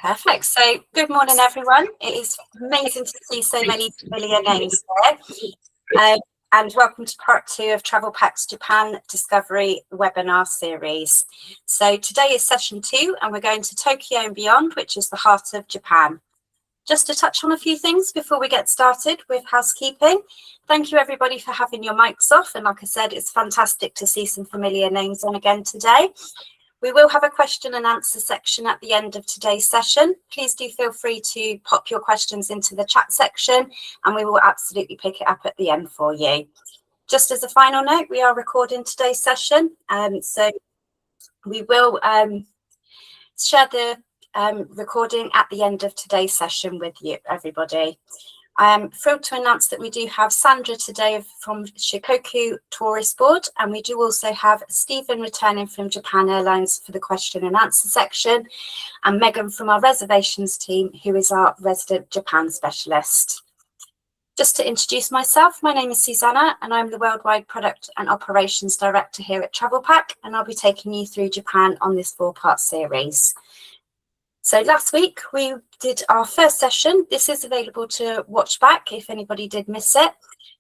Perfect. So good morning, everyone. It is amazing to see so many familiar names there. And welcome to part 2 of Travelpack's Japan Discovery webinar series. So today is session 2, and we're going to Tokyo and beyond, which is the heart of Japan. Just to touch on a few things before we get started with housekeeping. Thank you everybody for having your mics off. And like I said, it's fantastic to see some familiar names on again today. We will have a question and answer section at the end of today's session. Please do feel free to pop your questions into the chat section and we will absolutely pick it up at the end for you. Just as a final note, we are recording today's session. So we will share the recording at the end of today's session with you, everybody. I am thrilled to announce that we do have Sandra today from Shikoku Tourist Board, and we do also have Stephen returning from Japan Airlines for the question and answer section, and Megan from our reservations team, who is our resident Japan specialist. Just to introduce myself, my name is Susanna, and I'm the Worldwide Product and Operations Director here at Travelpack, and I'll be taking you through Japan on this 4-part series. So last week we did our first session. This is available to watch back if anybody did miss it.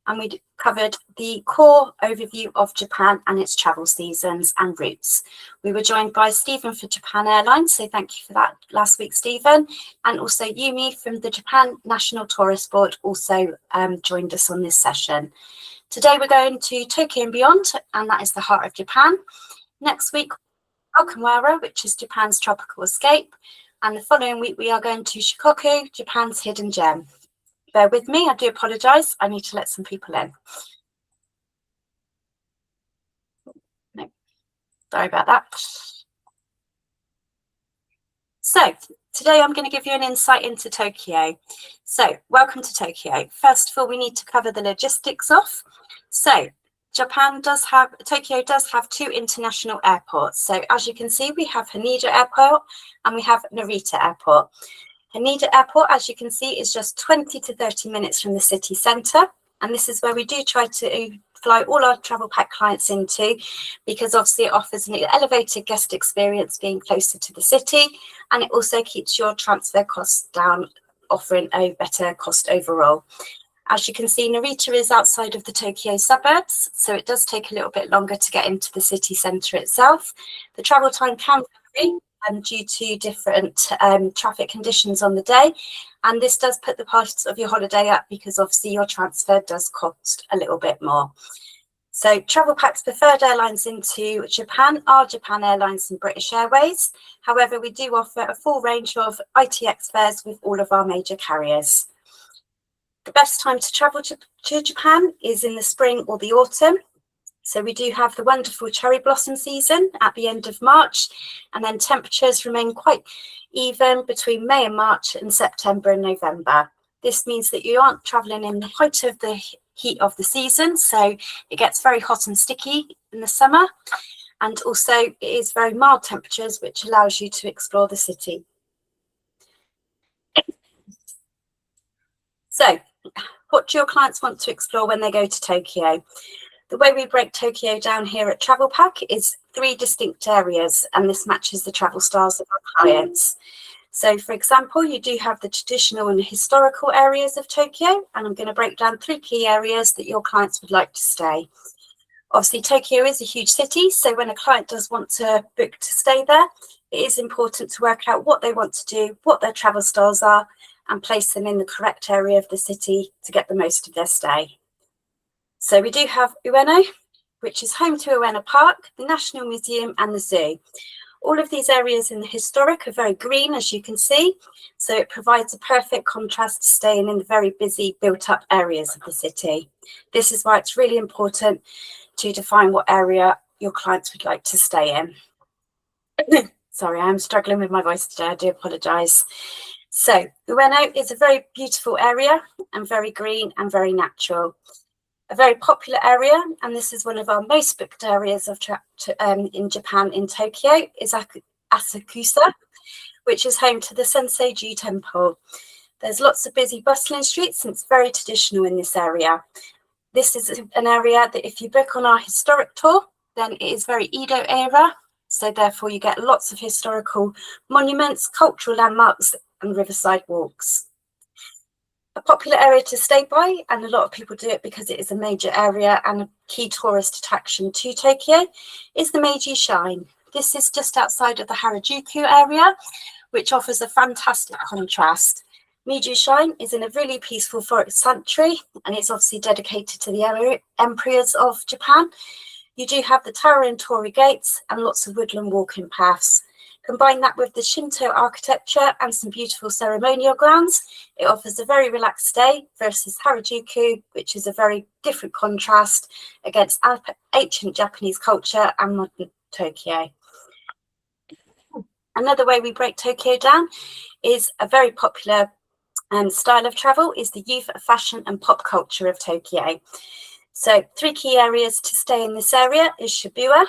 And we covered the core overview of Japan and its travel seasons and routes. We were joined by Stephen for Japan Airlines, so thank you for that last week, Stephen. And also Yumi from the Japan National Tourist Board also joined us on this session. Today we're going to Tokyo and beyond, and that is the heart of Japan. Next week, Okinawa, which is Japan's tropical escape. And the following week, we are going to Shikoku, Japan's hidden gem. Bear with me, I do apologise. I need to let some people in. No, sorry about that. So today I'm going to give you an insight into Tokyo. So welcome to Tokyo. First of all, we need to cover the logistics off. So Tokyo does have 2 international airports. So as you can see, we have Haneda Airport and we have Narita Airport. Haneda Airport, as you can see, is just 20 to 30 minutes from the city centre. And this is where we do try to fly all our Travelpack clients into, because obviously it offers an elevated guest experience being closer to the city. And it also keeps your transfer costs down, offering a better cost overall. As you can see, Narita is outside of the Tokyo suburbs, so it does take a little bit longer to get into the city centre itself. The travel time can vary due to different traffic conditions on the day, and this does put the price of your holiday up because obviously your transfer does cost a little bit more. So Travelpack's preferred airlines into Japan are Japan Airlines and British Airways. However, we do offer a full range of ITX fares with all of our major carriers. The best time to travel to Japan is in the spring or the autumn. So we do have the wonderful cherry blossom season at the end of March, and then temperatures remain quite even between May and March and September and November. This means that you aren't traveling in the height of the heat of the season, so it gets very hot and sticky in the summer. And also it is very mild temperatures, which allows you to explore the city. So what do your clients want to explore when they go to Tokyo? The way we break Tokyo down here at Travelpack is 3 distinct areas, and this matches the travel styles of our clients. So for example, you do have the traditional and historical areas of Tokyo, and I'm going to break down 3 key areas that your clients would like to stay. Obviously, Tokyo is a huge city, so when a client does want to book to stay there, it is important to work out what they want to do, what their travel styles are, and place them in the correct area of the city to get the most of their stay. So we do have Ueno, which is home to Ueno Park, the National Museum and the Zoo. All of these areas in the historic are very green, as you can see, so it provides a perfect contrast to staying in the very busy built-up areas of the city. This is why it's really important to define what area your clients would like to stay in. Sorry, I'm struggling with my voice today, I do apologise. So Ueno is a very beautiful area and very green and very natural. A very popular area, and this is one of our most booked areas of in Japan, in Tokyo, is Asakusa, which is home to the Senseiji Temple. There's lots of busy bustling streets and it's very traditional in this area. This is an area that if you book on our historic tour, then it is very Edo era. So therefore you get lots of historical monuments, cultural landmarks and riverside walks. A popular area to stay by, and a lot of people do it because it is a major area and a key tourist attraction to Tokyo, is the Meiji Shrine. This is just outside of the Harajuku area, which offers a fantastic contrast. Meiji Shrine is in a really peaceful forest sanctuary, and it's obviously dedicated to the emperors of Japan. You do have the towering torii gates and lots of woodland walking paths. Combine that with the Shinto architecture and some beautiful ceremonial grounds, it offers a very relaxed stay versus Harajuku, which is a very different contrast against ancient Japanese culture and modern Tokyo. Another way we break Tokyo down is a very popular style of travel is the youth, fashion and pop culture of Tokyo. So 3 key areas to stay in this area is Shibuya.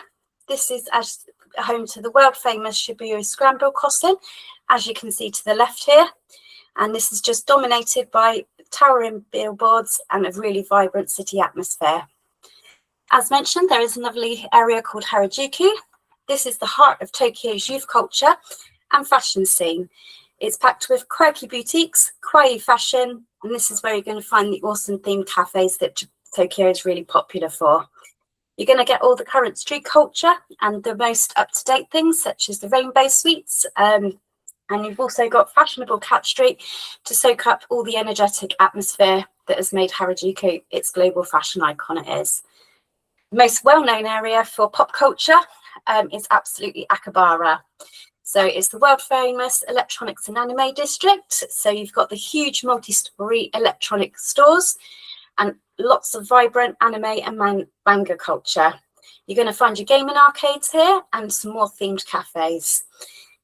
This is home to the world famous Shibuya Scramble crossing, as you can see to the left here. And this is just dominated by towering billboards and a really vibrant city atmosphere. As mentioned, there is a lovely area called Harajuku. This is the heart of Tokyo's youth culture and fashion scene. It's packed with quirky boutiques, kawaii fashion, and this is where you're going to find the awesome themed cafes that Tokyo is really popular for. You're going to get all the current street culture and the most up-to-date things, such as the rainbow sweets, and you've also got fashionable Cat Street to soak up all the energetic atmosphere that has made Harajuku its global fashion icon it is. The most well-known area for pop culture is absolutely Akihabara. So it's the world famous electronics and anime district. So you've got the huge multi-story electronic stores and lots of vibrant anime and manga culture. You're going to find your gaming arcades here and some more themed cafes.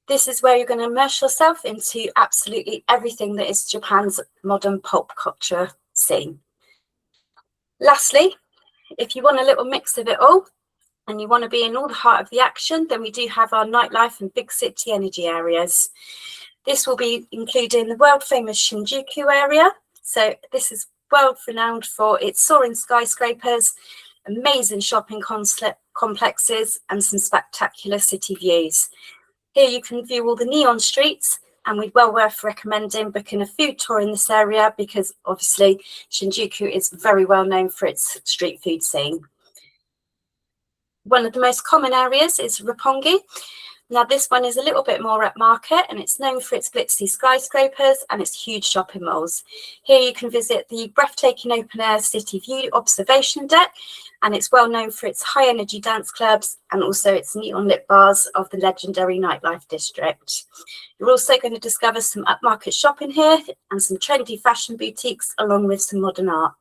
This is where you're going to immerse yourself into absolutely everything that is Japan's modern pop culture scene. Lastly, if you want a little mix of it all, and you want to be in all the heart of the action, then we do have our nightlife and big city energy areas. This will be including the world famous Shinjuku area. So this is world renowned for its soaring skyscrapers, amazing shopping complexes, and some spectacular city views. Here you can view all the neon streets, and we'd well worth recommending booking a food tour in this area because obviously Shinjuku is very well known for its street food scene. One of the most common areas is Roppongi. Now this one is a little bit more upmarket and it's known for its glitzy skyscrapers and its huge shopping malls. Here you can visit the breathtaking open air city view observation deck, and it's well known for its high energy dance clubs and also its neon lit bars of the legendary nightlife district. You're also going to discover some upmarket shopping here and some trendy fashion boutiques along with some modern art.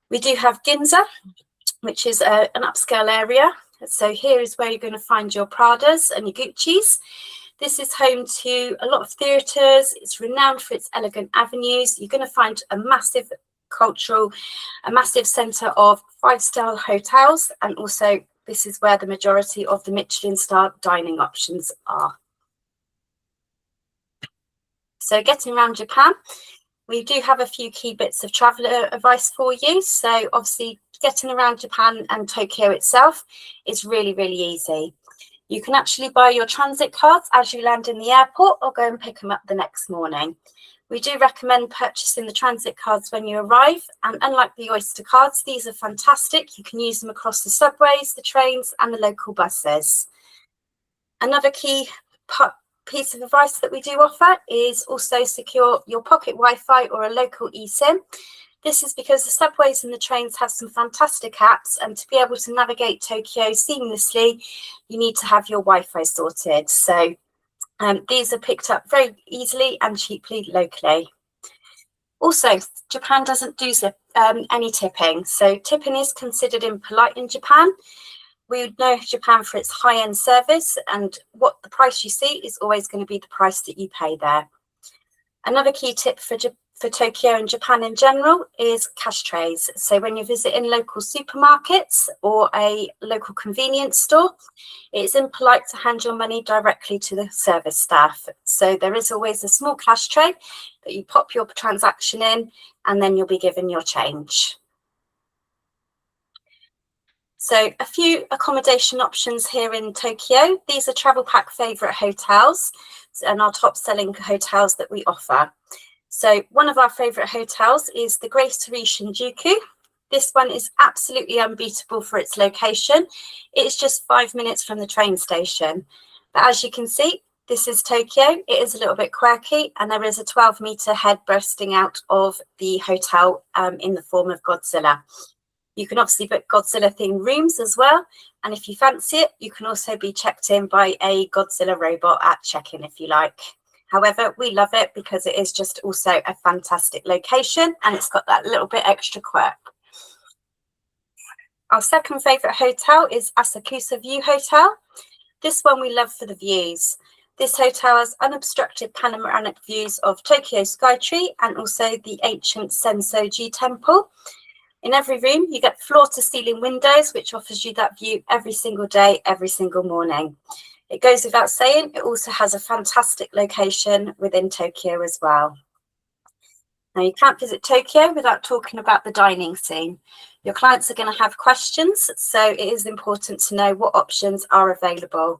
We do have Ginza, which is an upscale area. So here is where you're going to find your Pradas and your Gucci's. This is home to a lot of theatres. It's renowned for its elegant avenues. You're going to find a massive centre of 5-star hotels. And also this is where the majority of the Michelin star dining options are. So getting around Japan, we do have a few key bits of travel advice for you. So obviously getting around Japan and Tokyo itself is really, really easy. You can actually buy your transit cards as you land in the airport or go and pick them up the next morning. We do recommend purchasing the transit cards when you arrive, and unlike the Oyster cards, these are fantastic. You can use them across the subways, the trains and the local buses. Another key piece of advice that we do offer is also secure your pocket Wi-Fi or a local eSIM. This is because the subways and the trains have some fantastic apps, and to be able to navigate Tokyo seamlessly, you need to have your Wi-Fi sorted. So these are picked up very easily and cheaply locally. Also, Japan doesn't do any tipping. So tipping is considered impolite in Japan. We know Japan for its high-end service, and what the price you see is always going to be the price that you pay there. Another key tip for Tokyo and Japan in general is cash trays. So when you're visiting local supermarkets or a local convenience store, it's impolite to hand your money directly to the service staff. So there is always a small cash tray that you pop your transaction in, and then you'll be given your change. So a few accommodation options here in Tokyo. These are Travelpack favourite hotels and our top selling hotels that we offer. So one of our favourite hotels is the Greater Shinjuku. This one is absolutely unbeatable for its location. It's just 5 minutes from the train station. But as you can see, this is Tokyo. It is a little bit quirky, and there is a 12-metre head bursting out of the hotel in the form of Godzilla. You can obviously book Godzilla-themed rooms as well. And if you fancy it, you can also be checked in by a Godzilla robot at check-in if you like. However, we love it because it is just also a fantastic location and it's got that little bit extra quirk. Our second favourite hotel is Asakusa View Hotel. This one we love for the views. This hotel has unobstructed panoramic views of Tokyo Skytree and also the ancient Sensoji Temple. In every room, you get floor-to-ceiling windows, which offers you that view every single day, every single morning. It goes without saying, it also has a fantastic location within Tokyo as well. Now, you can't visit Tokyo without talking about the dining scene. Your clients are going to have questions, so it is important to know what options are available.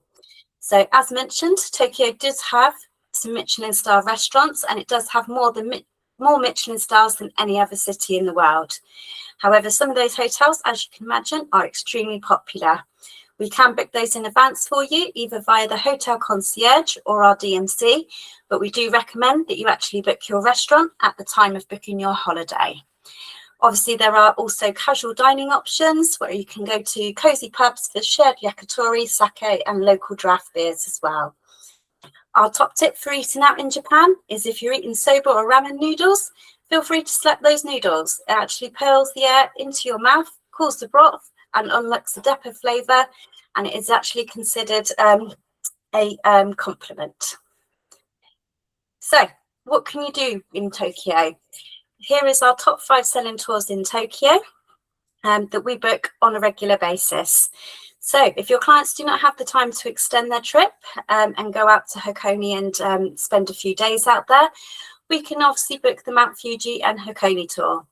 So, as mentioned, Tokyo does have some Michelin star restaurants, and it does have more Michelin stars than any other city in the world. However, some of those hotels, as you can imagine, are extremely popular. We can book those in advance for you, either via the hotel concierge or our DMC, but we do recommend that you actually book your restaurant at the time of booking your holiday. Obviously, there are also casual dining options where you can go to cosy pubs for shared yakitori, sake, and local draft beers as well. Our top tip for eating out in Japan is if you're eating soba or ramen noodles, feel free to select those noodles. It actually pearls the air into your mouth, cools the broth, and unlocks the depth of flavour, and it is actually considered a compliment. So, what can you do in Tokyo? Here is our top 5 selling tours in Tokyo that we book on a regular basis. So if your clients do not have the time to extend their trip and go out to Hakone and spend a few days out there, we can obviously book the Mount Fuji and Hakone tour.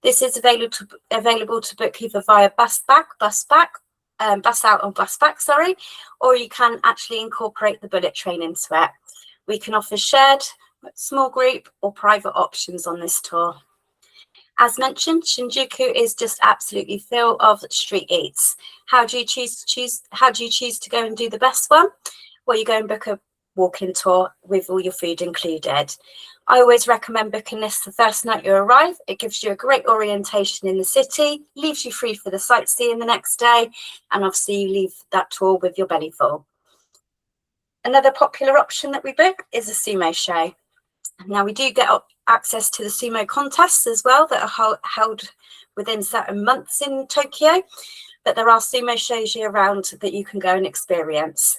This is available to book either via bus out or bus back, or you can actually incorporate the bullet train into it. We can offer shared, small group or private options on this tour. As mentioned, Shinjuku is just absolutely full of street eats. How do you choose to go and do the best one? Well, you go and book a walk-in tour with all your food included. I always recommend booking this the first night you arrive. It gives you a great orientation in the city, leaves you free for the sightseeing the next day, and obviously you leave that tour with your belly full. Another popular option that we book is a sumo show. Now, we do get access to the sumo contests as well that are held within certain months in Tokyo, but there are sumo shows year round that you can go and experience.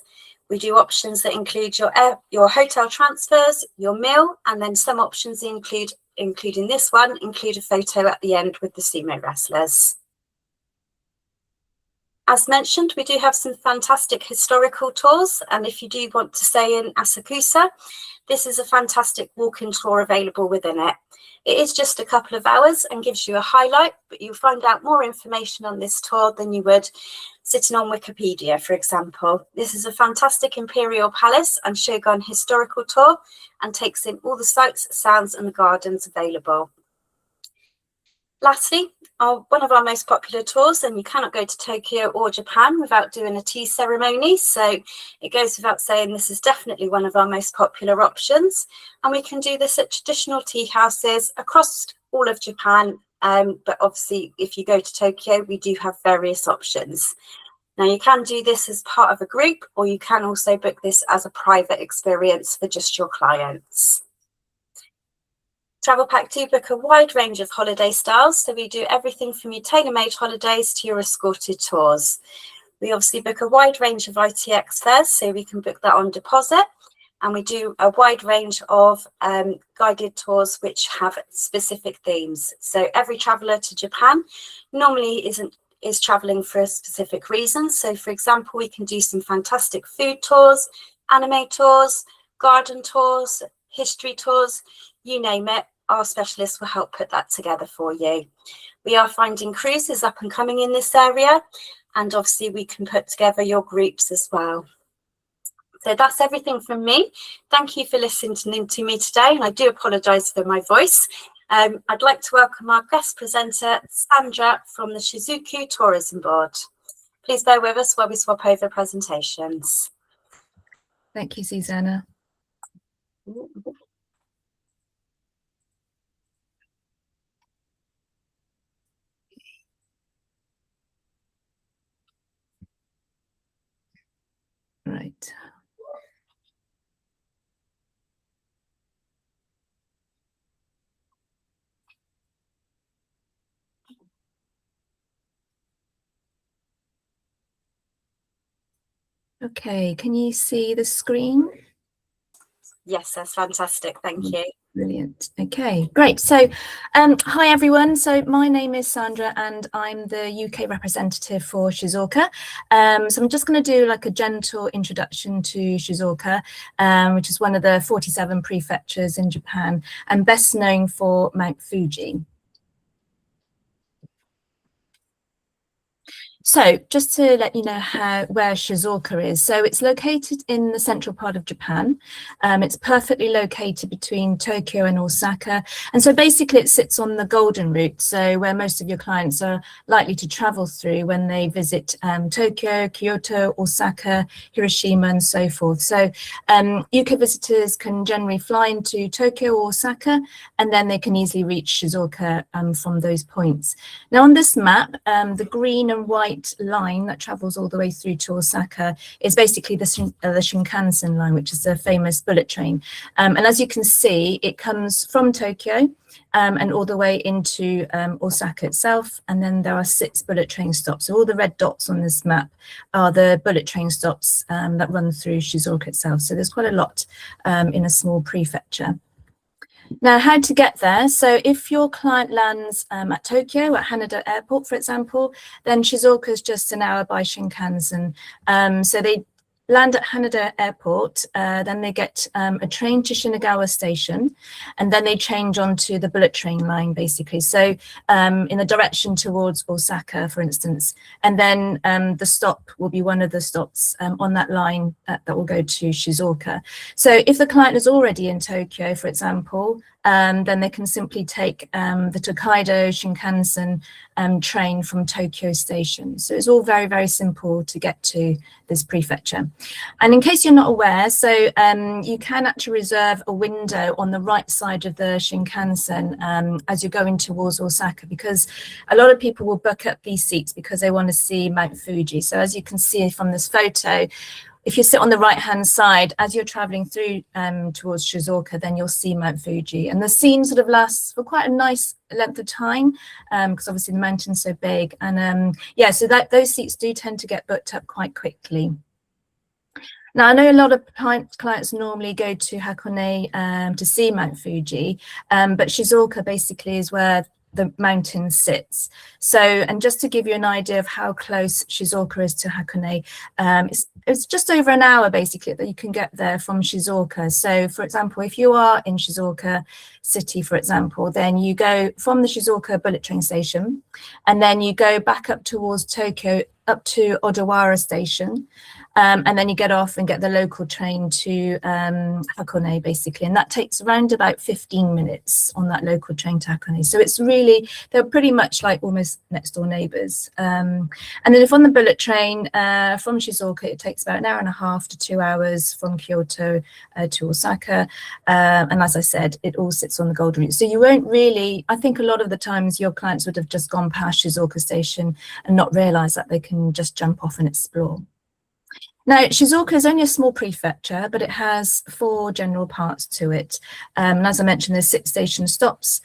We do options that include your hotel transfers, your meal, and then some options including this one, include a photo at the end with the sumo wrestlers. As mentioned, we do have some fantastic historical tours, and if you do want to stay in Asakusa, this is a fantastic walk-in tour available within it. It is just a couple of hours and gives you a highlight, but you'll find out more information on this tour than you would sitting on Wikipedia, for example. This is a fantastic imperial palace and shogun historical tour and takes in all the sights, sounds and the gardens available. Lastly, one of our most popular tours, and you cannot go to Tokyo or Japan without doing a tea ceremony, so it goes without saying this is definitely one of our most popular options, and we can do this at traditional tea houses across all of Japan, but obviously if you go to Tokyo we do have various options. Now, you can do this as part of a group, or you can also book this as a private experience for just your clients. Travelpack do book a wide range of holiday styles, so we do everything from your tailor-made holidays to your escorted tours. We obviously book a wide range of ITX fares, so we can book that on deposit, and we do a wide range of guided tours which have specific themes. So every traveller to Japan normally is travelling for a specific reason. So for example, we can do some fantastic food tours, anime tours, garden tours, history tours, you name it, our specialists will help put that together for you. We are finding cruises up and coming in this area, and obviously we can put together your groups as well. So that's everything from me. Thank you for listening to me today, and I do apologise for my voice. I'd like to welcome our guest presenter, Sandra from the Shizuoka Tourism Board. Please bear with us while we swap over presentations. Thank you, Susanna. Right. Okay, can you see the screen? Yes, that's fantastic. Thank you. Brilliant. Okay, great. So hi everyone. So my name is Sandra and I'm the UK representative for Shizuoka. So I'm just going to do like a gentle introduction to Shizuoka, which is one of the 47 prefectures in Japan and best known for Mount Fuji. So just to let you know where Shizuoka is. So it's located in the central part of Japan. It's perfectly located between Tokyo and Osaka. And so basically it sits on the Golden Route. So where most of your clients are likely to travel through when they visit Tokyo, Kyoto, Osaka, Hiroshima, and so forth. So UK visitors can generally fly into Tokyo or Osaka, and then they can easily reach Shizuoka from those points. Now on this map, the green and white line that travels all the way through to Osaka is basically the Shinkansen line, which is a famous bullet train. And as you can see, it comes from Tokyo and all the way into Osaka itself. And then there are 6 bullet train stops. So all the red dots on this map are the bullet train stops that run through Shizuoka itself. So there's quite a lot in a small prefecture. Now, how to get there? So if your client lands at Tokyo, at Haneda Airport, for example, then Shizuoka is just an hour by Shinkansen. So they land at Haneda Airport, then they get a train to Shinagawa Station, and then they change onto the bullet train line, basically. So in the direction towards Osaka, for instance, and then the stop will be one of the stops on that line that will go to Shizuoka. So if the client is already in Tokyo, for example, then they can simply take the Tokaido Shinkansen train from Tokyo Station. So it's all very, very simple to get to this prefecture. And in case you're not aware, so you can actually reserve a window on the right side of the Shinkansen as you're going towards Osaka, because a lot of people will book up these seats because they want to see Mount Fuji. So as you can see from this photo, if you sit on the right-hand side, as you're traveling through towards Shizuoka, then you'll see Mount Fuji. And the scene sort of lasts for quite a nice length of time, because obviously the mountain's so big. And yeah, so those seats do tend to get booked up quite quickly. Now, I know a lot of clients normally go to Hakone to see Mount Fuji, but Shizuoka basically is where the mountain sits. So, and just to give you an idea of how close Shizuoka is to Hakone, it's just over an hour basically that you can get there from Shizuoka. So for example, if you are in Shizuoka city, for example, then you go from the Shizuoka bullet train station, and then you go back up towards Tokyo, up to Odawara station, and then you get off and get the local train to Hakone, basically. And that takes around about 15 minutes on that local train to Hakone. So it's really, they're pretty much like almost next door neighbours. And then if on the bullet train from Shizuoka, it takes about an hour and a half to 2 hours from Kyoto to Osaka. And as I said, it all sits on the Golden Route. So you won't really, I think a lot of the times your clients would have just gone past Shizuoka station and not realised that they can just jump off and explore. Now, Shizuoka is only a small prefecture, but it has 4 general parts to it. And as I mentioned, there's 6 station stops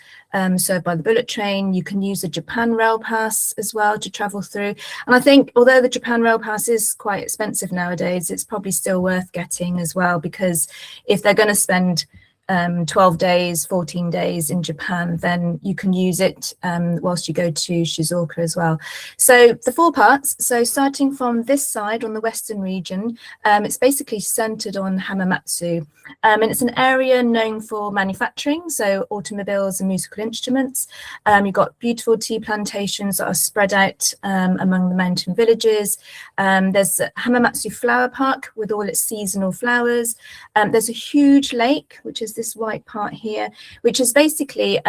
served by the bullet train. You can use the Japan Rail Pass as well to travel through. And I think, although the Japan Rail Pass is quite expensive nowadays, it's probably still worth getting as well, because if they're going to spend 12 days, 14 days in Japan, then you can use it whilst you go to Shizuoka as well. So the 4 parts, so starting from this side on the western region, it's basically centered on Hamamatsu, and it's an area known for manufacturing, so automobiles and musical instruments. You've got beautiful tea plantations that are spread out among the mountain villages. There's Hamamatsu Flower Park with all its seasonal flowers. There's a huge lake, which is this white part here, which is basically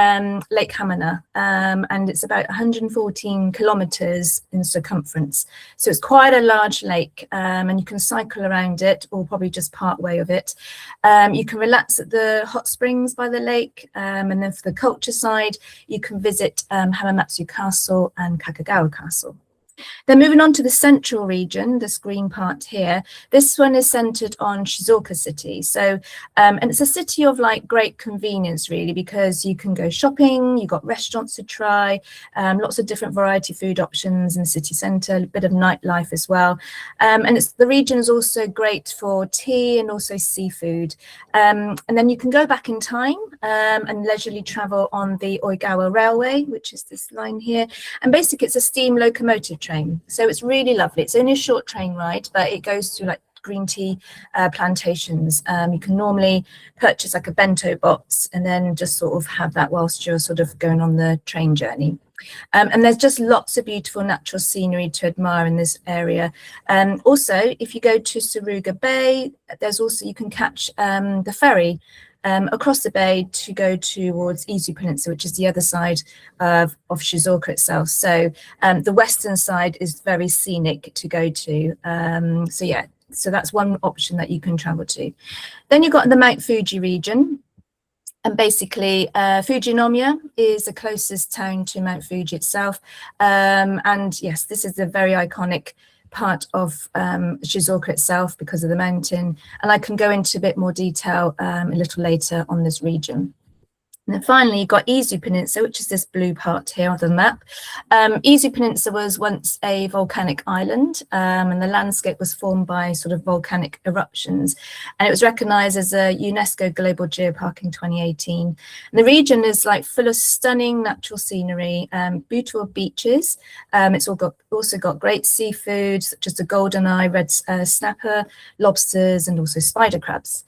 Lake Hamana, and it's about 114 kilometers in circumference. So it's quite a large lake, and you can cycle around it or probably just part way of it. You can relax at the hot springs by the lake, and then for the culture side, you can visit Hamamatsu Castle and Kakagawa Castle. Then moving on to the central region, this green part here, this one is centered on Shizuoka city. So, and it's a city of like great convenience really, because you can go shopping, you've got restaurants to try, lots of different variety food options in the city center, a bit of nightlife as well. And the region is also great for tea and also seafood. And then you can go back in time and leisurely travel on the Oigawa Railway, which is this line here. And basically it's a steam locomotive train. So it's really lovely. It's only a short train ride, but it goes through like green tea plantations. You can normally purchase like a bento box and then just sort of have that whilst you're sort of going on the train journey. And there's just lots of beautiful natural scenery to admire in this area. Also, if you go to Suruga Bay, there's also, you can catch the ferry across the bay to go towards Izu Peninsula, which is the other side of Shizuoka itself. So the western side is very scenic to go to. So yeah, so that's one option that you can travel to. Then you've got the Mount Fuji region. And basically, Fujinomiya is the closest town to Mount Fuji itself. And yes, this is a very iconic part of Shizuoka itself because of the mountain. And I can go into a bit more detail a little later on this region. And then finally, you've got Izu Peninsula, which is this blue part here on the map. Izu Peninsula was once a volcanic island, and the landscape was formed by sort of volcanic eruptions. And it was recognized as a UNESCO Global Geopark in 2018. And the region is like full of stunning natural scenery, beautiful beaches. It's also got great seafood, such as the goldeneye, red snapper, lobsters, and also spider crabs.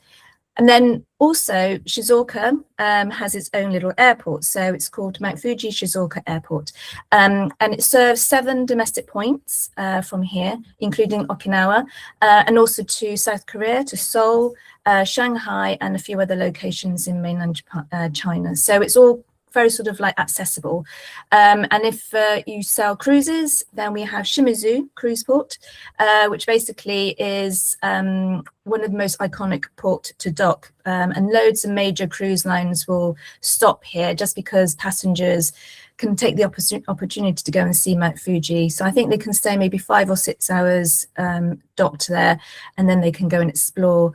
And then also Shizuoka has its own little airport. So it's called Mount Fuji Shizuoka Airport. And it serves 7 domestic points from here, including Okinawa, and also to South Korea, to Seoul, Shanghai, and a few other locations in mainland China. So it's all very sort of like accessible. And if you sell cruises, then we have Shimizu Cruise Port, which basically is one of the most iconic port to dock, and loads of major cruise lines will stop here just because passengers can take the opportunity to go and see Mount Fuji. So I think they can stay maybe 5 or 6 hours docked there, and then they can go and explore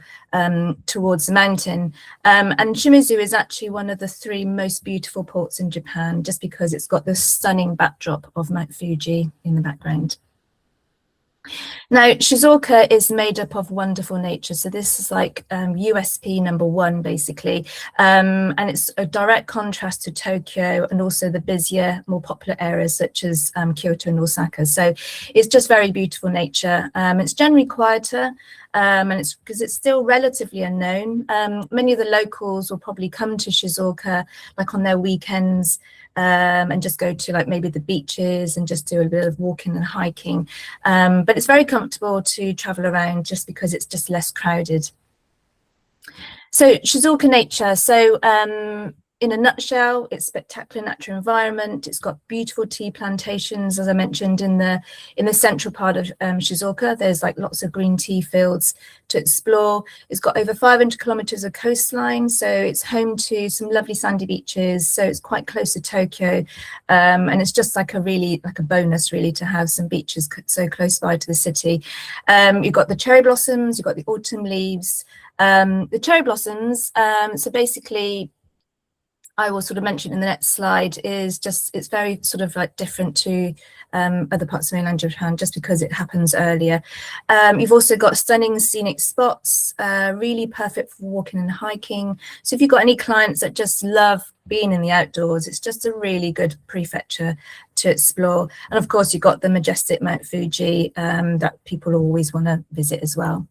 towards the mountain. And Shimizu is actually one of the 3 most beautiful ports in Japan, just because it's got this stunning backdrop of Mount Fuji in the background. Now, Shizuoka is made up of wonderful nature. So this is like USP number 1, basically. And it's a direct contrast to Tokyo and also the busier, more popular areas such as Kyoto and Osaka. So it's just very beautiful nature. It's generally quieter, and it's because it's still relatively unknown. Many of the locals will probably come to Shizuoka like on their weekends, and just go to like maybe the beaches and just do a bit of walking and hiking. But it's very comfortable to travel around just because it's just less crowded. So Shizuoka nature. So in a nutshell, it's spectacular natural environment. It's got beautiful tea plantations, as I mentioned, in the central part of Shizuoka. There's like lots of green tea fields to explore. It's got over 500 kilometers of coastline, so it's home to some lovely sandy beaches. So it's quite close to Tokyo, and it's just like a bonus really to have some beaches so close by to the city. You've got the cherry blossoms, you've got the autumn leaves. The cherry blossoms, so basically, I will sort of mention in the next slide is just, it's very sort of like different to other parts of mainland Japan just because it happens earlier. You've also got stunning scenic spots, really perfect for walking and hiking. So if you've got any clients that just love being in the outdoors, it's just a really good prefecture to explore. And of course, you've got the majestic Mount Fuji that people always want to visit as well.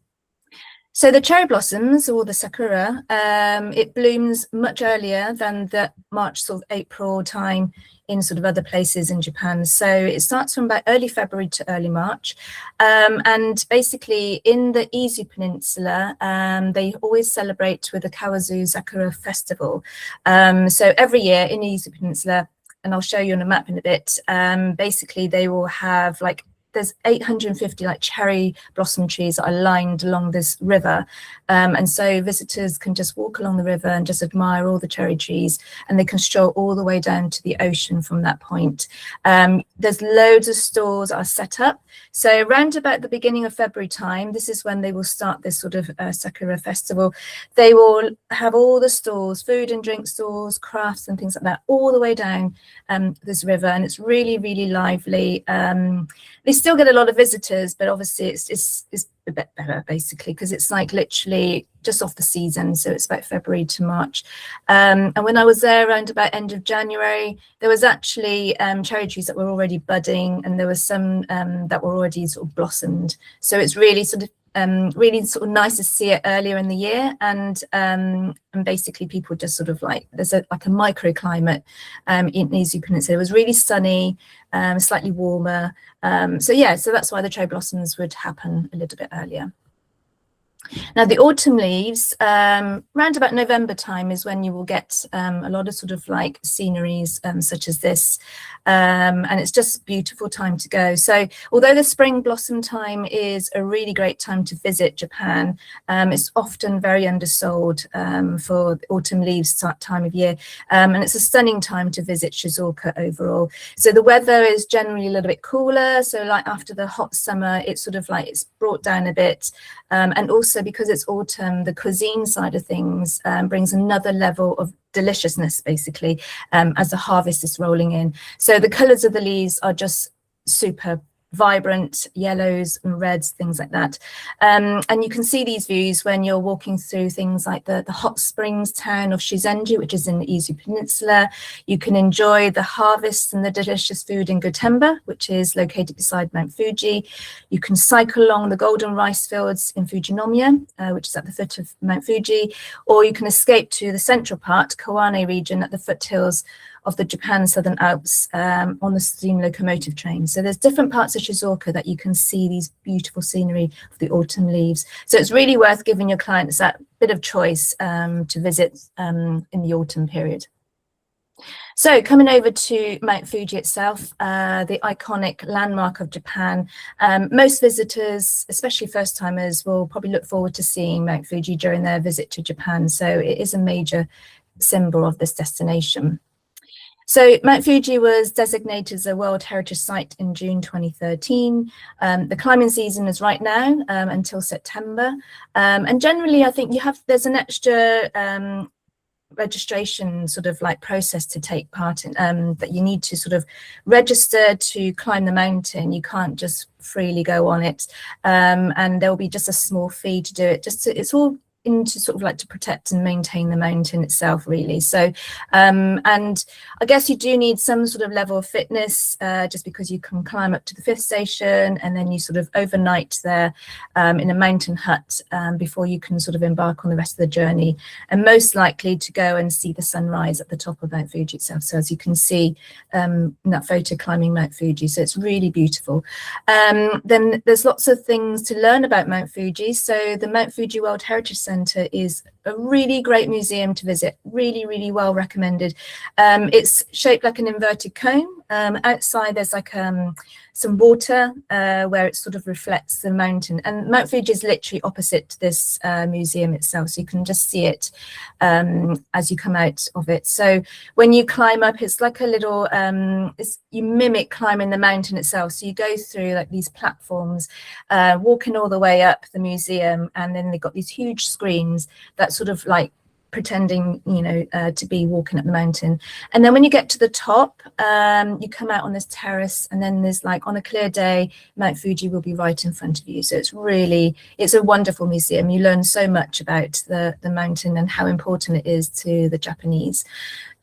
So the cherry blossoms, or the sakura, it blooms much earlier than the March, sort of April time in sort of other places in Japan. So it starts from about early February to early March. And basically in the Izu Peninsula, they always celebrate with the Kawazu Sakura Festival. So every year in the Izu Peninsula, and I'll show you on a map in a bit, basically they will have like, there's 850 like cherry blossom trees that are lined along this river. And so visitors can just walk along the river and just admire all the cherry trees, and they can stroll all the way down to the ocean from that point. There's loads of stores that are set up. So around about the beginning of February time, this is when they will start this sort of Sakura festival. They will have all the stores, food and drink stores, crafts and things like that, all the way down this river. And it's really, really lively. They still get a lot of visitors, but obviously it's a bit better basically because it's like literally just off the season, so it's about February to March. And when I was there around about end of January, there was actually cherry trees that were already budding, and there was some that were already sort of blossomed. So it's really sort of nice to see it earlier in the year, and basically people just sort of like, there's like a microclimate in Izu Peninsula. It was really sunny, slightly warmer. So yeah, so that's why the cherry blossoms would happen a little bit earlier. Now the autumn leaves, round about November time is when you will get a lot of sort of like sceneries such as this, and it's just a beautiful time to go. So although the spring blossom time is a really great time to visit Japan, it's often very undersold for the autumn leaves time of year, and it's a stunning time to visit Shizuoka overall. So the weather is generally a little bit cooler, so like after the hot summer, it's sort of like it's brought down a bit, and also because it's autumn, the cuisine side of things brings another level of deliciousness basically as the harvest is rolling in. So the colors of the leaves are just super vibrant, yellows and reds, things like that. And you can see these views when you're walking through things like the hot springs town of Shizenju, which is in the Izu Peninsula. You can enjoy the harvest and the delicious food in Gotemba, which is located beside Mount Fuji. You can cycle along the golden rice fields in Fujinomiya, which is at the foot of Mount Fuji, or you can escape to the central part, Kawane region, at the foothills of the Japan Southern Alps on the steam locomotive train. So there's different parts of Shizuoka that you can see these beautiful scenery of the autumn leaves. So it's really worth giving your clients that bit of choice to visit in the autumn period. So coming over to Mount Fuji itself, the iconic landmark of Japan, most visitors, especially first timers, will probably look forward to seeing Mount Fuji during their visit to Japan. So it is a major symbol of this destination. So Mount Fuji was designated as a World Heritage Site in June 2013. The climbing season is right now until September. And generally, I think there's an extra registration sort of like process to take part in, that you need to sort of register to climb the mountain. You can't just freely go on it. And there will be just a small fee to do it. It's all into sort of like to protect and maintain the mountain itself, really. So and I guess you do need some sort of level of fitness, just because you can climb up to the 5th station and then you sort of overnight there in a mountain hut before you can sort of embark on the rest of the journey, and most likely to go and see the sunrise at the top of Mount Fuji itself. So as you can see in that photo, climbing Mount Fuji, so it's really beautiful. Then there's lots of things to learn about Mount Fuji. So the Mount Fuji World Heritage Centre is a really great museum to visit, really, really well recommended. It's shaped like an inverted cone. Outside there's like some water where it sort of reflects the mountain, and Mount Fuji is literally opposite this museum itself, so you can just see it as you come out of it. So when you climb up, it's like a little you mimic climbing the mountain itself. So you go through like these platforms, walking all the way up the museum, and then they've got these huge screens that sort of like pretending, you know, to be walking up the mountain. And then when you get to the top, you come out on this terrace, and then there's like, on a clear day, Mount Fuji will be right in front of you. So it's a wonderful museum. You learn so much about the mountain and how important it is to the Japanese.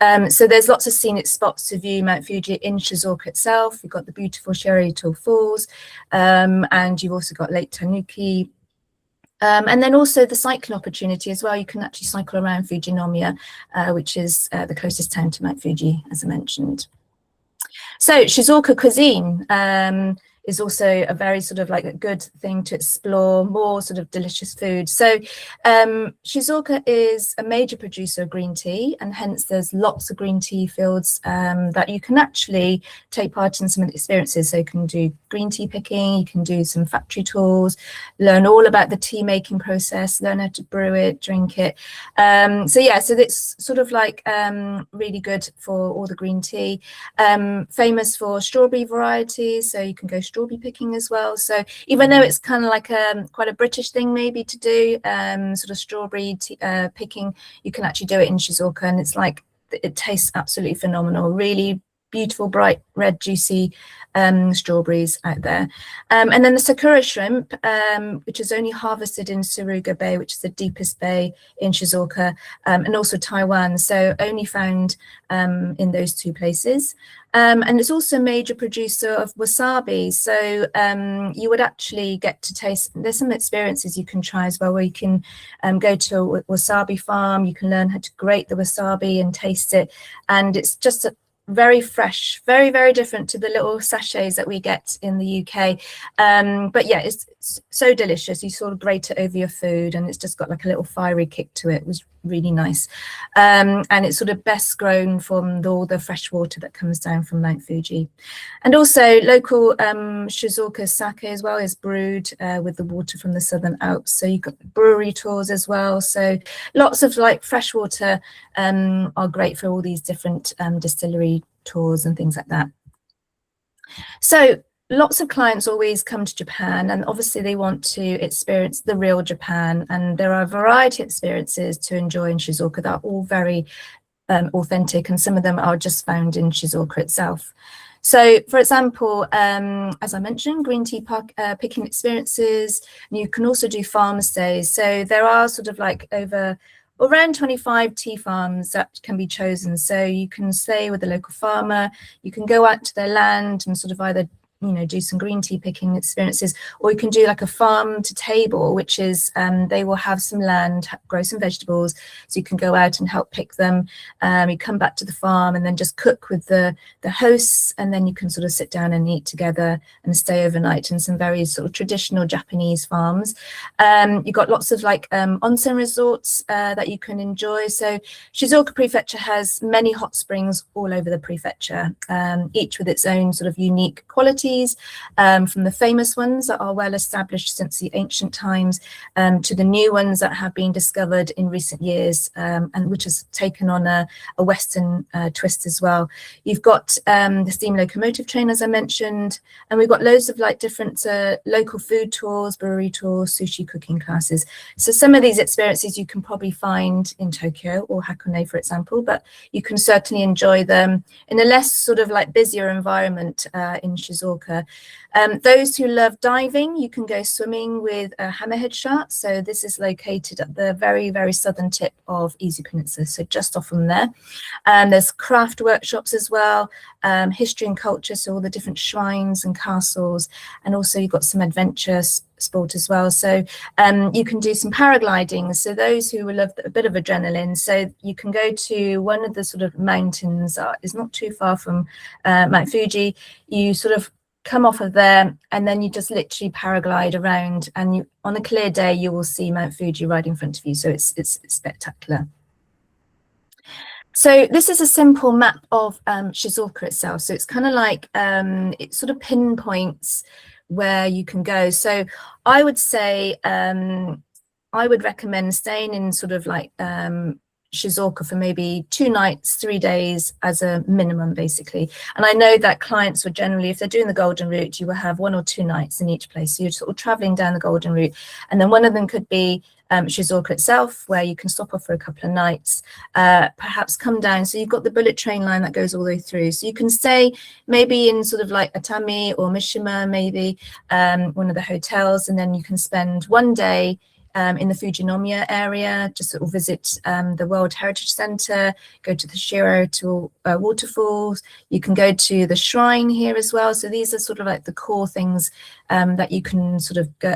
So there's lots of scenic spots to view Mount Fuji in Shizuoka itself. You've got the beautiful Sherito Falls, and you've also got Lake Tanuki. And then also the cycling opportunity as well. You can actually cycle around Fujinomiya, which is the closest town to Mount Fuji, as I mentioned. So Shizuoka cuisine is also a very sort of like a good thing to explore, more sort of delicious food. So Shizuoka is a major producer of green tea, and hence there's lots of green tea fields that you can actually take part in some of the experiences. So you can do green tea picking, you can do some factory tours, learn all about the tea making process, learn how to brew it, drink it. So yeah, so it's sort of like really good for all the green tea. Famous for strawberry varieties, so you can go strawberry picking as well. So even though it's kind of like quite a British thing maybe to do, sort of strawberry picking, you can actually do it in Shizuoka, and it's like, it tastes absolutely phenomenal. Really beautiful, bright red, juicy strawberries out there. And then the sakura shrimp, which is only harvested in Suruga Bay, which is the deepest bay in Shizuoka, and also Taiwan, so only found in those two places. And it's also a major producer of wasabi, so you would actually get to taste, there's some experiences you can try as well, where you can go to a wasabi farm, you can learn how to grate the wasabi and taste it, and it's just very fresh, very, very different to the little sachets that we get in the UK. But yeah, it's so delicious. You sort of grate it over your food, and it's just got like a little fiery kick to it. It was really nice. And it's sort of best grown from all the fresh water that comes down from Mount Fuji. And also local Shizuoka sake as well is brewed with the water from the Southern Alps. So you've got brewery tours as well. So lots of like fresh water are great for all these different distillery tours and things like that. So lots of clients always come to Japan, and obviously they want to experience the real Japan, and there are a variety of experiences to enjoy in Shizuoka that are all very authentic, and some of them are just found in Shizuoka itself. So, for example, as I mentioned, green tea picking experiences, and you can also do farm stays. So there are sort of like around 25 tea farms that can be chosen. So you can stay with the local farmer, you can go out to their land and sort of either, you know, do some green tea picking experiences, or you can do like a farm to table, which is they will have some land, grow some vegetables, so you can go out and help pick them. You come back to the farm and then just cook with the hosts, and then you can sort of sit down and eat together and stay overnight in some very sort of traditional Japanese farms. You've got lots of like onsen resorts that you can enjoy. So Shizuoka Prefecture has many hot springs all over the prefecture, each with its own sort of unique quality. From the famous ones that are well established since the ancient times, to the new ones that have been discovered in recent years, and which has taken on a Western twist as well. You've got the steam locomotive train, as I mentioned, and we've got loads of like different local food tours, brewery tours, sushi cooking classes. So some of these experiences you can probably find in Tokyo or Hakone, for example, but you can certainly enjoy them in a less sort of like busier environment in Shizuoka. Those who love diving, you can go swimming with a hammerhead shark. So this is located at the very, very southern tip of Izu Peninsula, so just off from there. There's craft workshops as well, history and culture, so all the different shrines and castles, and also you've got some adventure sport as well. So you can do some paragliding. So those who love a bit of adrenaline, so you can go to one of the sort of mountains is not too far from Mount Fuji. You sort of come off of there, and then you just literally paraglide around, and you, on a clear day, you will see Mount Fuji right in front of you. So it's spectacular. So this is a simple map of Shizuoka itself. So it's kind of like it sort of pinpoints where you can go. So I would say I would recommend staying in sort of like Shizuoka for maybe 2 nights, 3 days as a minimum, basically. And I know that clients would generally, if they're doing the Golden Route, you will have 1 or 2 nights in each place. So you're sort of traveling down the Golden Route, and then one of them could be Shizuoka itself, where you can stop off for a couple of nights, perhaps come down. So you've got the bullet train line that goes all the way through. So you can stay maybe in sort of like Atami or Mishima, maybe one of the hotels, and then you can spend one day in the Fujinomiya area, just sort of visit the World Heritage Center, go to the Shiro waterfalls. You can go to the shrine here as well. So these are sort of like the core things that you can sort of go,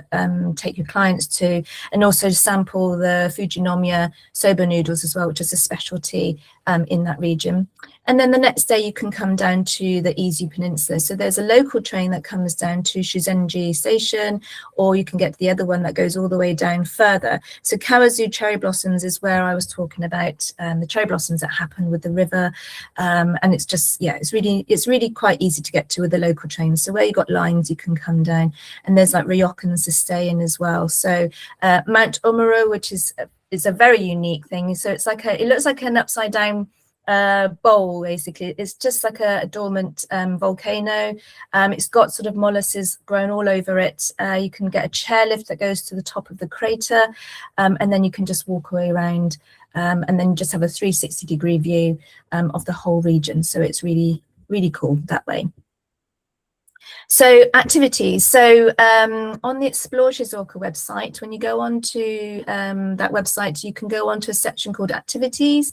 take your clients to, and also sample the Fujinomiya soba noodles as well, which is a specialty in that region. And then the next day you can come down to the Izu Peninsula. So there's a local train that comes down to Shuzenji Station, or you can get the other one that goes all the way down further. So Kawazu cherry blossoms is where I was talking about the cherry blossoms that happen with the river. And it's just, yeah, it's really quite easy to get to with the local trains. So where you got lines, you can come down, and there's like ryokans to stay in as well. So Mount Omuro, which is a very unique thing. So it's like it looks like an upside down bowl, basically. It's just like a dormant volcano. It's got sort of molluscs grown all over it. You can get a chairlift that goes to the top of the crater, and then you can just walk away around, and then just have a 360-degree view of the whole region. So it's really, really cool that way. So activities. So on the Explore Shizuoka website, when you go onto that website, you can go onto a section called activities.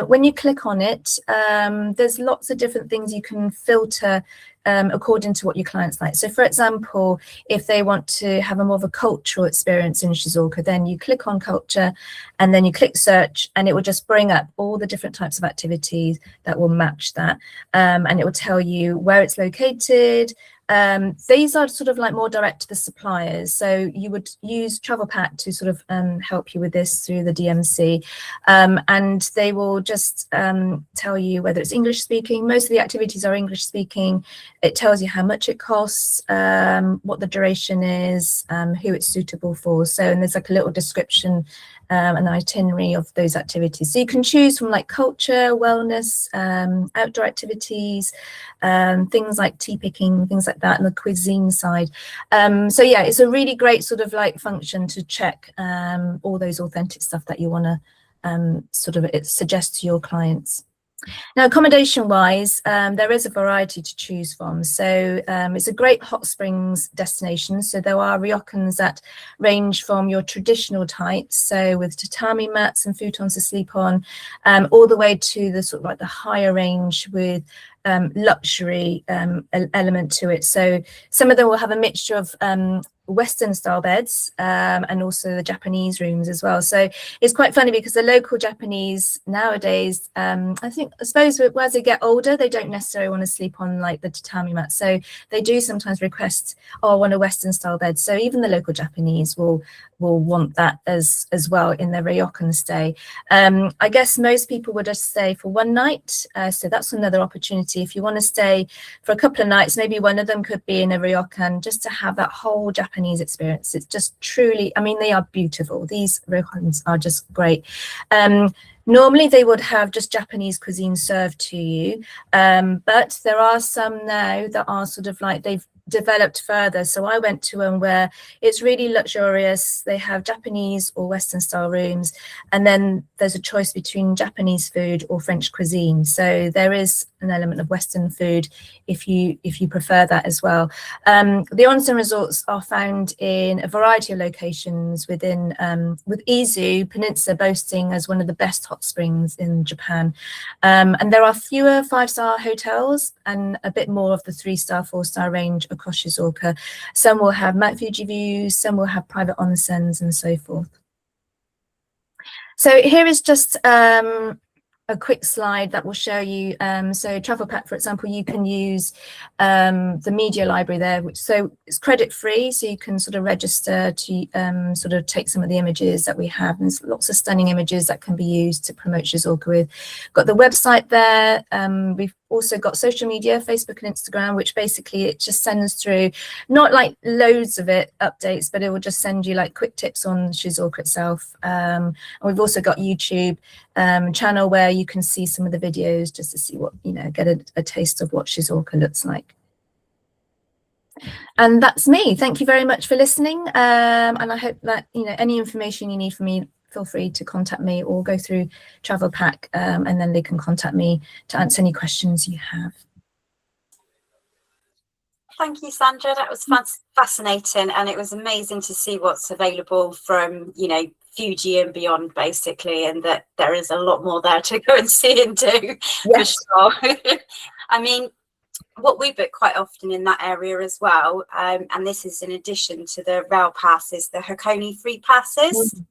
When you click on it, there's lots of different things you can filter according to what your clients like. So for example, if they want to have a more of a cultural experience in Shizuoka, then you click on culture and then you click search, and it will just bring up all the different types of activities that will match that. And it will tell you where it's located. These are sort of like more direct to the suppliers. So you would use Travelpack to sort of help you with this through the DMC. And they will just tell you whether it's English speaking. Most of the activities are English speaking. It tells you how much it costs, what the duration is, who it's suitable for. So, and there's like a little description, an itinerary of those activities. So you can choose from like culture, wellness, outdoor activities, things like tea picking, things like that, and the cuisine side. So yeah, it's a really great sort of like function to check all those authentic stuff that you want to sort of suggest to your clients. Now, accommodation-wise, there is a variety to choose from. So it's a great hot springs destination. So there are ryokans that range from your traditional types, so with tatami mats and futons to sleep on, all the way to the sort of like the higher range with luxury element to it. So some of them will have a mixture of Western style beds and also the Japanese rooms as well. So it's quite funny because the local Japanese nowadays, I suppose as they get older, they don't necessarily want to sleep on like the tatami mat. So they do sometimes request, oh, I want a Western style bed. So even the local Japanese will want that as well in their ryokan stay. I guess most people would just stay for one night. So that's another opportunity. If you want to stay for a couple of nights, maybe one of them could be in a ryokan, just to have that whole Japanese experience. It's just truly, I mean, they are beautiful. These ryokans are just great. Normally they would have just Japanese cuisine served to you, but there are some now that are sort of like they've developed further. So I went to one where it's really luxurious. They have Japanese or Western style rooms, and then there's a choice between Japanese food or French cuisine. So there is an element of Western food if you prefer that as well. The onsen resorts are found in a variety of locations within with Izu Peninsula boasting as one of the best hot springs in Japan. And there are fewer 5-star hotels and a bit more of the 3-star, 4-star range across Shizuoka. Some will have Mount Fuji views, some will have private onsens and so forth. So here is just a quick slide that will show you. So Travelpack, for example, you can use the media library there, so it's credit free, so you can sort of register to sort of take some of the images that we have. And there's lots of stunning images that can be used to promote Shizuoka with. Got the website there. We've also got social media, Facebook and Instagram, which basically it just sends through, not like loads of updates, but it will just send you like quick tips on Shizuoka itself. And we've also got YouTube channel where you can see some of the videos just to see what, get a taste of what Shizuoka looks like. And that's me. Thank you very much for listening. And I hope that, any information you need from me, feel free to contact me or go through Travelpack, and then they can contact me to answer any questions you have. Thank you, Sandra. That was fascinating, and it was amazing to see what's available from, Fuji and beyond, basically, and that there is a lot more there to go and see and do. Yes. For sure. I mean, what we book quite often in that area as well, and this is in addition to the rail passes, the Hakone free passes.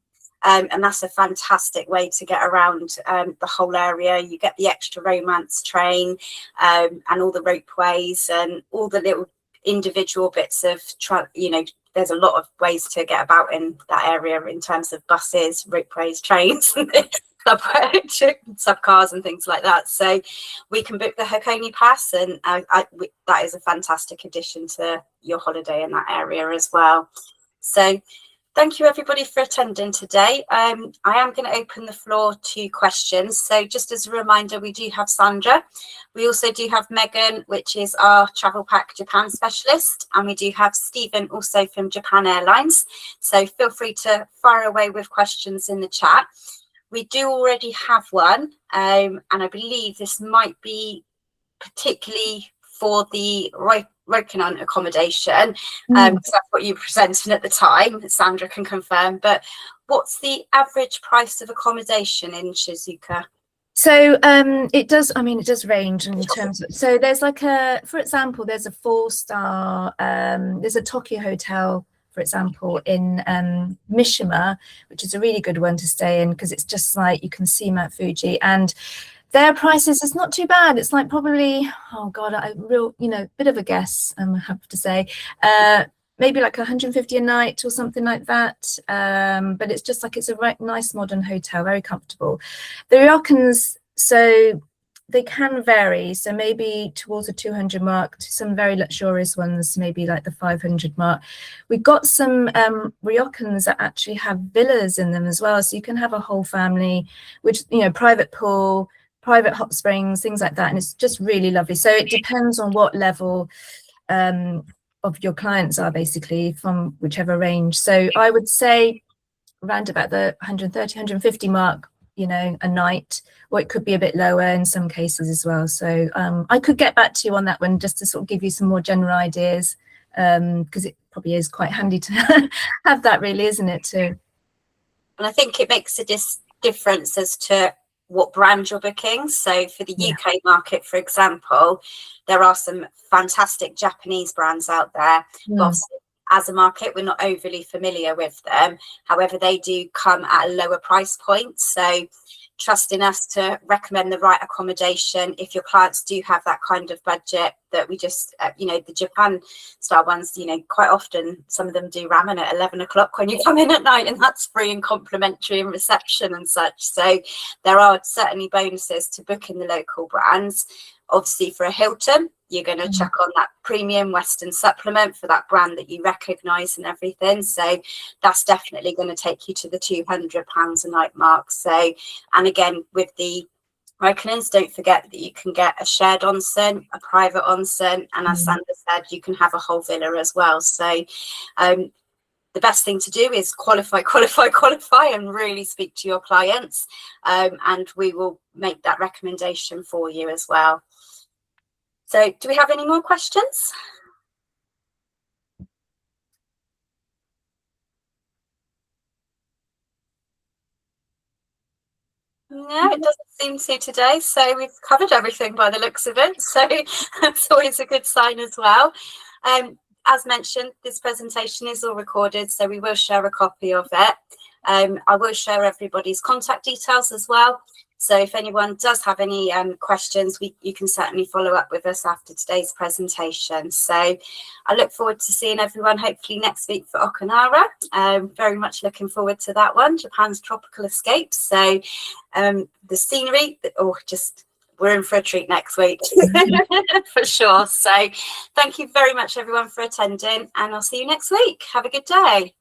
And that's a fantastic way to get around the whole area. You get the extra romance train, and all the ropeways and all the little individual bits of there's a lot of ways to get about in that area in terms of buses, ropeways, trains, subcars and things like that. So we can book the Hakone pass, and that is a fantastic addition to your holiday in that area as well. So thank you, everybody, for attending today. I am going to open the floor to questions. So just as a reminder, we do have Sandra. We also do have Megan, which is our Travelpack Japan specialist. And we do have Stephen, also from Japan Airlines. So feel free to fire away with questions in the chat. We do already have one. And I believe this might be particularly for the Rokinon accommodation, because that's what you were presenting at the time. Sandra can confirm, but what's the average price of accommodation in Shizuoka? So it does range in terms of, so there's for example, there's a 4-star, there's a Tokyo hotel, for example, in Mishima, which is a really good one to stay in, because it's just like you can see Mount Fuji, and their prices is not too bad. It's like probably, bit of a guess, I have to say, maybe like 150 a night or something like that. But it's just like, it's a nice modern hotel, very comfortable. The ryokans, so they can vary. So maybe towards the 200 mark, to some very luxurious ones, maybe like the 500 mark. We've got some ryokans that actually have villas in them as well. So you can have a whole family, which, private pool, private hot springs, things like that, and it's just really lovely. So it depends on what level of your clients are, basically, from whichever range. So I would say around about the 130, 150 mark, a night, or it could be a bit lower in some cases as well. So I could get back to you on that one, just to sort of give you some more general ideas, because it probably is quite handy to have that, really, isn't it, too? And I think it makes a difference as to what brand you're booking. So for the UK market, for example, there are some fantastic Japanese brands out there. But as a market, we're not overly familiar with them. However, they do come at a lower price point. So trust in us to recommend the right accommodation if your clients do have that kind of budget, that we just, the Japan style ones, quite often some of them do ramen at 11 o'clock when you come in at night, and that's free and complimentary in reception and such. So there are certainly bonuses to booking the local brands. Obviously, for a Hilton, you're going to check on that premium Western supplement for that brand that you recognise and everything. So that's definitely going to take you to the £200 a night mark. So, and again, with the Rokinons, don't forget that you can get a shared onsen, a private onsen, and as Sandra said, you can have a whole villa as well. So the best thing to do is qualify, and really speak to your clients, and we will make that recommendation for you as well. So do we have any more questions? No, it doesn't seem to today. So we've covered everything by the looks of it. So that's always a good sign as well. As mentioned, this presentation is all recorded, so we will share a copy of it. I will share everybody's contact details as well. So if anyone does have any questions, you can certainly follow up with us after today's presentation. So I look forward to seeing everyone hopefully next week for Okinawa. Very much looking forward to that one, Japan's tropical escape. So the scenery, we're in for a treat next week for sure. So thank you very much, everyone, for attending, and I'll see you next week. Have a good day.